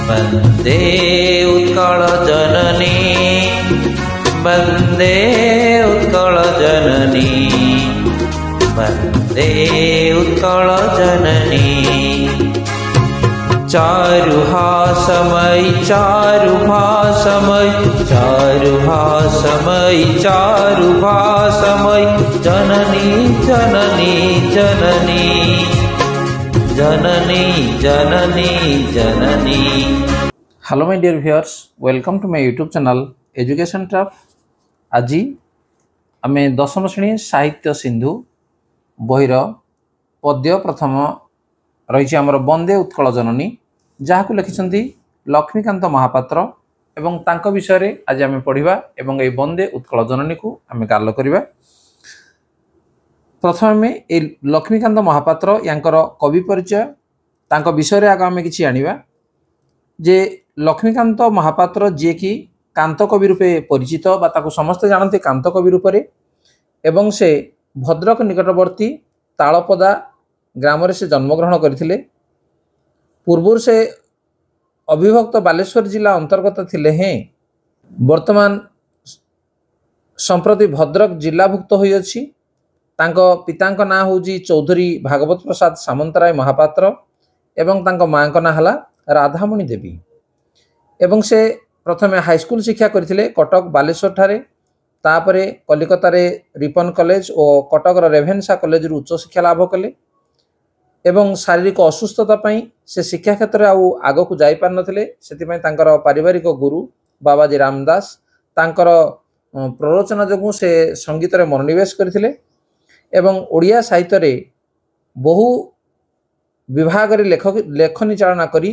वन्दे उत्कल जननी वन्दे उत्कल जननी वन्दे उत्कल जननी चारुहासमयी चारुभासमयी चारुभासमयी चारुभासमयी जननी जननी जननी जननी जननी जननी। Hello my dear viewers, welcome to my YouTube channel education ट्रफ। आज आम दशम श्रेणी साहित्य सिंधु बहिर पद्य प्रथम रही आमर वंदे उत्कल जननी, जहाँ लिखिं लक्ष्मीकांत महापात्र एवं तांको विषय आज आम पढ़ा एवं ये वंदे उत्कल जननी को आम गाल करवा। प्रथम ये लक्ष्मीकांत महापात्र यांकर कवि परिचय तांको विषय आग आम कि आनिबा। जे लक्ष्मीकांत महापात्र जी कि कांत कवि रूपे परिचित बा ताको समस्ते जानते कांत कवि रूपे, एवं से भद्रक निकटवर्ती तालपदा ग्राम से जन्मग्रहण करथिले। पूर्व से अविभक्त बालेश्वर जिला अंतर्गत थिले हैं, वर्तमान संप्रति भद्रक जिलाभुक्त होई अछि। तांको पितांक ना होजी चौधरी भागवत प्रसाद सामंतराय महापात्र एवं तांको मांको ना हला राधामणि देवी। एवं से प्रथमे हाईस्कूल शिक्षा करथिले कटक बालेश्वर ठारे, तापरे कलिकता रे रिपन कॉलेज और कटक रेभेन्सा कॉलेज रु उच्च शिक्षा लाभ कले। एवं शारीरिक असुस्थता पई से शिक्षा क्षेत्र आग को जाई पार नथिले, सेति तांकर पारिवारिक गुरु बाबाजी रामदास तांकर प्ररोचना जोगु से संगीत रे मनोनिवेश करथिले एवं ओडिया साहित्य रे बहु विभाग रे लेखनी चालना करी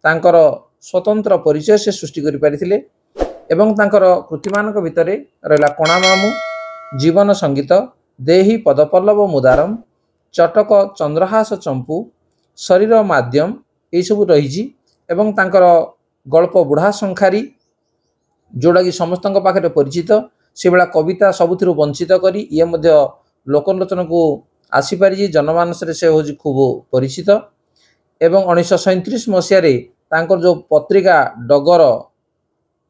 तांकर स्वतंत्र परिचय से सृष्टि करि पारिथिले। एवं तांकर कृतिमानक भितरे रहला कोणा मामू, जीवन संगीत, देही पदपल्लव मुदारम, चटक चंद्रहास चंपू, शरीर माध्यम ये सब रही। एवं तांकर गल्प बुढ़ा संखारी जोड़ा कि समस्त पाखे परिचित, से भाया कविता सबुथिरु वंचित करी ये मध्य लोकलोचन को आसीपारी जनमानस से हूँ खूब परिचित। एवं 1937 मसीह तांकर जो पत्रिका डगर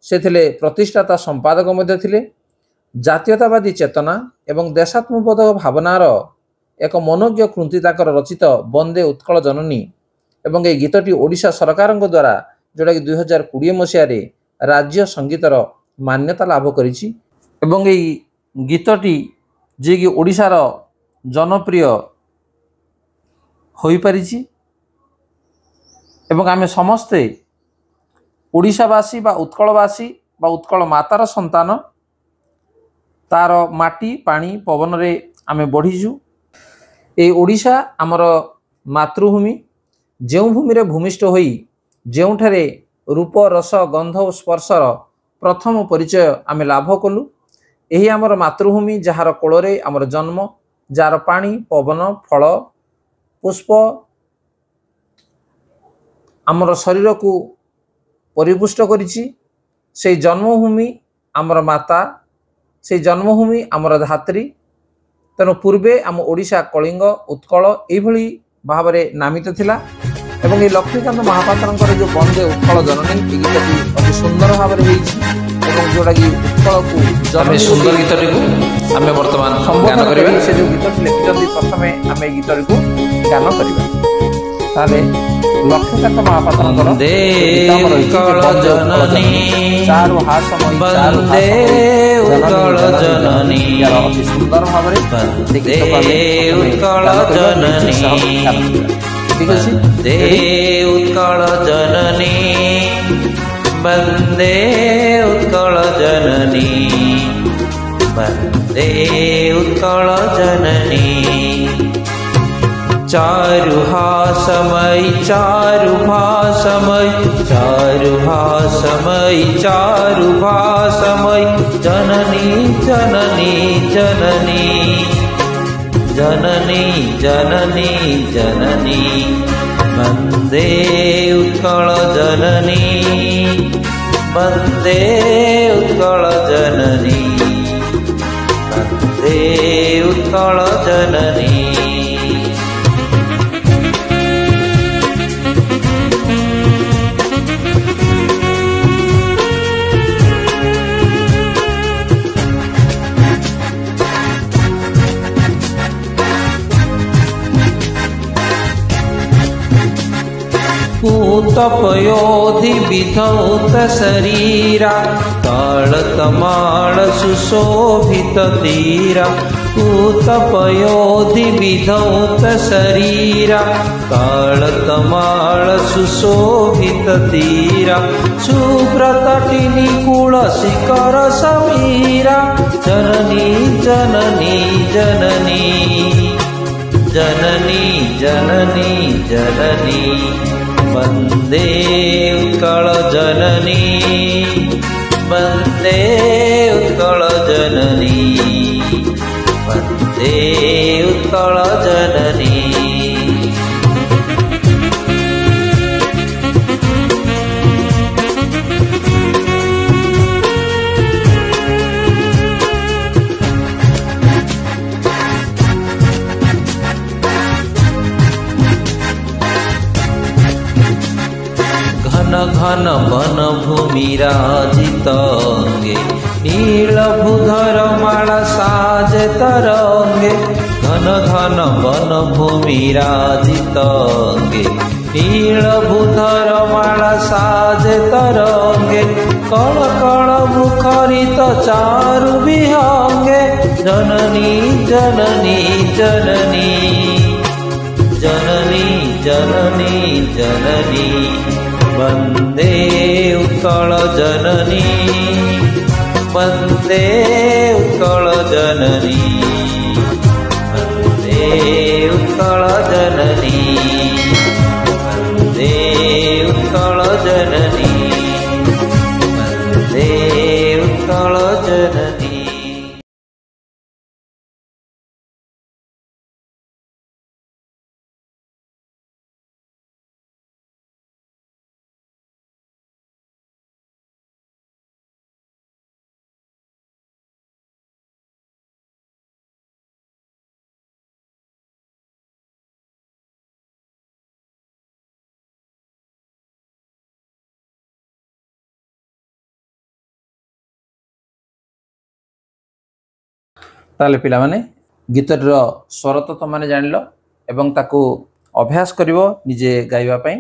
से थिले प्रतिष्ठाता संपादक मध्य थिले। जातीयतावादी चेतना एवं देशात्मबोधक भावनार एक मनोज्ञ कृति ताकर रचित वंदे उत्कल जननी एवं ये गीतटी ओडिशा सरकार द्वारा जोड़ा कि 2020 मसीह राज्य संगीतर मान्यता लाभ करिछि। एवं ये गीतटी जे कि ओडिशार जनप्रिय होई परिछि एवं आमे समस्ते ओडिशावासी बा उत्कलवासी बा उत्कल मातार संतान, तार माटी पानी पवन रे आमे बढ़ीजु। ए ओडिशा आमर मातृभूमि, जो भूमि रे भूमिष्ठ होई जोठारे रूप रस गंध और स्पर्शर प्रथम परिचय आमे लाभ कलु। यही आमर मातृभूमि जार कोଳରେ आमर जन्म, जार पानी पवन फल पुष्प आमर शरीर को परिपुष्ट करिछि। से जन्मभूमि आमर माता, से जन्मभूमि आमर धात्री। तेणु पूर्वे आम ओडिशा कलिंग उत्कल यही भाव में नामित थिला। एवं ये लक्ष्मीकांत महापात्र जो वंदे उत्कल जननी गीतटी अति सुंदर भाव में जोड़ा कि उत्कल को सुंदर गीतटी को आम बर्तमान गान करिबा। से जो गीत लिखिं प्रथम आम गीत को गान करवा। ताले लक्ष्मीकांत महापात्र चारु हासमयी अति सुंदर भाव वन्दे उत्कल जननी वन्दे उत्कल जननी वन्दे उत्कल जननी चारुहासमयी चारुभासमयी चारुभासमयी चारुभासमयी जननी जननी जननी जननी जननी जननी वन्दे उत्कल जननी वन्दे उत्कल जननी वन्दे उत्कल जननी। तपयोधि विधौत शरीरा कालतमाल सुशोभित तीरा तपयोधि विधौत शरीरा कालतमाल सुशोभित तीरा शुभ्रतटिनी कूल शिखर समीरा जननी जननी जननी जननी जननी जननी वन्दे उत्कल जननी वन्दे उत्कल जननी वन्दे उत्कल जननी। घन वन भूमि राजितंगे नीलभूधर माला साजे तरंगे घन घन वन भूमि राजितंगे नीलभूधर माला साजे तरंगे कण कण मुखरित चारु विहंगे जननी जननी जननी जननी जननी जननी वन्दे उत्कल जननी वन्दे उत्कल जननी वन्दे उत्कल जननी वन्दे उत्कल जननी वन्दे उत्कल जननी। ताले पिला माने गीतर स्वर तो तुम मैंने जान लो एवं ताकू अभ्यास करिवो निजे गाइबा पई।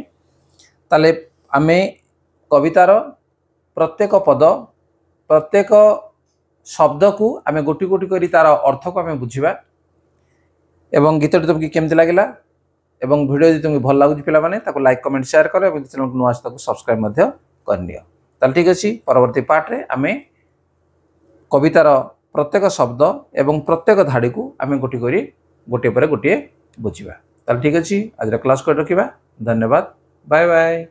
ताले आमे कवितार प्रत्येक पद प्रत्येक शब्द को आमे गोटी गोटी करी तार अर्थ को आमे बुझिबा एवं गीत तुमको केमती लगिला एवं वीडियो यदि तुमको भल लागुची पिला माने ताकू लाइक कमेंट शेयर करो एवं चैनल को नुआ ताकू सब्सक्राइब मध्य करनियो। ताले ठीक अछि परवर्ती पार्ट रे आमे कवितार प्रत्येक शब्द एवं प्रत्येक धाड़ी को आमे गोटी करी गोटे पर गोटे बुझिबा। ताले ठीक अछि आज क्लास कर रखिबा। धन्यवाद। Bye bye.